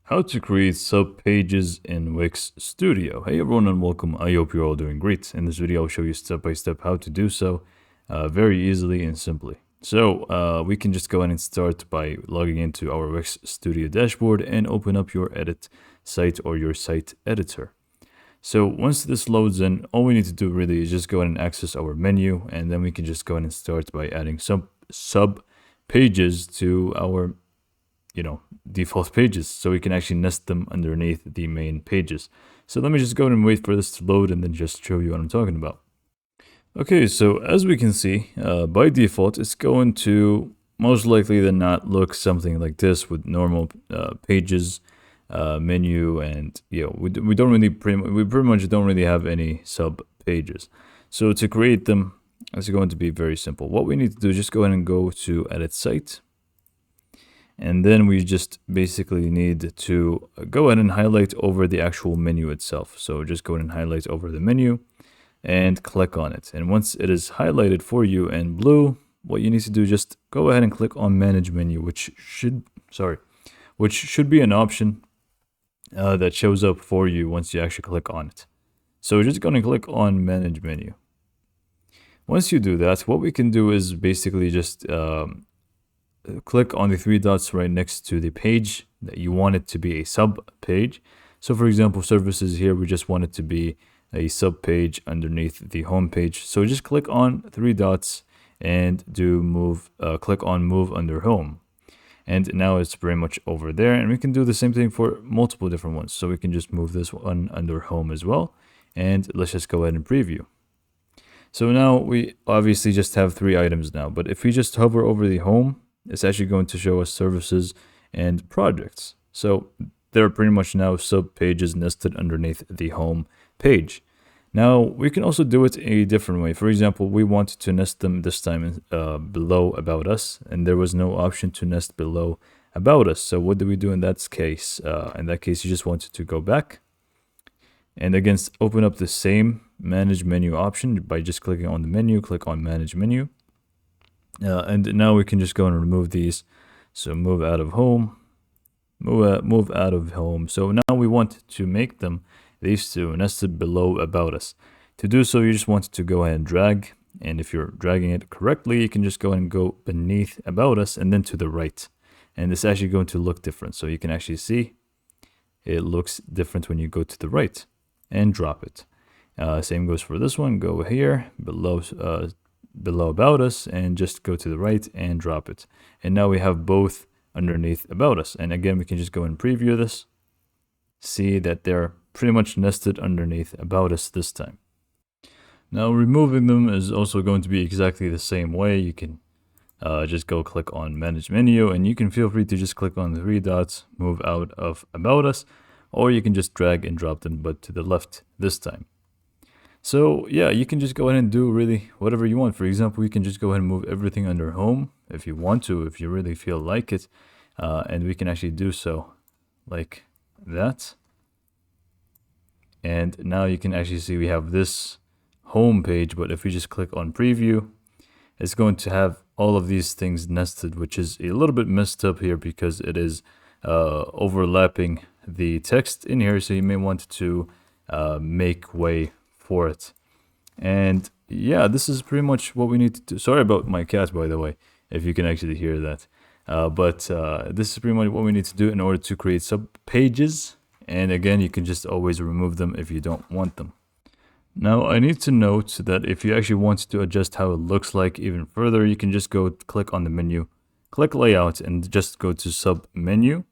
How to create sub-pages in Wix Studio. Hey everyone and welcome. I hope you're all doing great. In this video, I'll show you step by step how to do so very easily and simply. So we can just go ahead and start by logging into our Wix Studio dashboard and open up your edit site or your site editor. So once this loads in, all we need to do really is just go ahead and access our menu, and then we can just go ahead and start by adding some sub pages to our default pages, so we can actually nest them underneath the main pages. So let me just go ahead and wait for this to load and then just show you what I'm talking about. Okay, so as we can see, by default, it's going to most likely than not look something like this with normal pages, menu, and we pretty much don't really have any sub pages. So to create them, it's going to be very simple. What we need to do is just go ahead and go to edit site. And then we just basically need to go ahead and highlight over the actual menu itself. So just go ahead and highlight over the menu and click on it. And once it is highlighted for you in blue, what you need to do is just go ahead and click on Manage Menu, which should be an option that shows up for you once you actually click on it. So just going to click on Manage Menu. Once you do that, what we can do is basically just click on the three dots right next to the page that you want it to be a sub page. So for example, services here, we just want it to be a sub page underneath the home page. So just click on three dots and click on move under home. And now it's pretty much over there, and we can do the same thing for multiple different ones. So we can just move this one under home as well. And let's just go ahead and preview. So now we obviously just have 3 items now, but if we just hover over the home, it's actually going to show us services and projects. So they're pretty much now sub pages nested underneath the home page. Now we can also do it a different way. For example, we want to nest them this time below About Us, and there was no option to nest below About Us. So what do we do in that case? In that case, you just wanted to go back and again open up the same Manage Menu option by just clicking on the menu, click on Manage Menu. And now we can just go and remove these. So move out of home, move out of home. So now we want to make them, these two, nested below About Us. To do so, you just want to go ahead and drag. And if you're dragging it correctly, you can just go ahead and go beneath About Us and then to the right. And it's actually going to look different. So you can actually see it looks different when you go to the right and drop it. Same goes for this one. Go here below About Us and just go to the right and drop it. And now we have both underneath About Us. And again, we can just go and preview this. See that they're pretty much nested underneath About Us this time. Now removing them is also going to be exactly the same way. You can just go click on Manage Menu, and you can feel free to just click on the 3 dots, move out of About Us, or you can just drag and drop them, but to the left this time. So yeah, you can just go ahead and do really whatever you want. For example, you can just go ahead and move everything under home if you want to, if you really feel like it. And we can actually do so like that. And now you can actually see we have this home page, but if we just click on preview, it's going to have all of these things nested, which is a little bit messed up here because it is overlapping the text in here. So you may want to make way for it. And yeah, this is pretty much what we need to do. Sorry about my cat, by the way, if you can actually hear that. But this is pretty much what we need to do in order to create sub pages. And again, you can just always remove them if you don't want them. Now I need to note that if you actually want to adjust how it looks like even further, you can just go click on the menu, click layout, and just go to sub menu,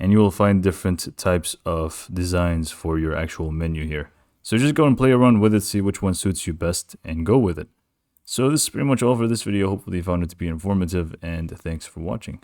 and you will find different types of designs for your actual menu here. So just go and play around with it, see which one suits you best, and go with it. So this is pretty much all for this video. Hopefully you found it to be informative, and thanks for watching.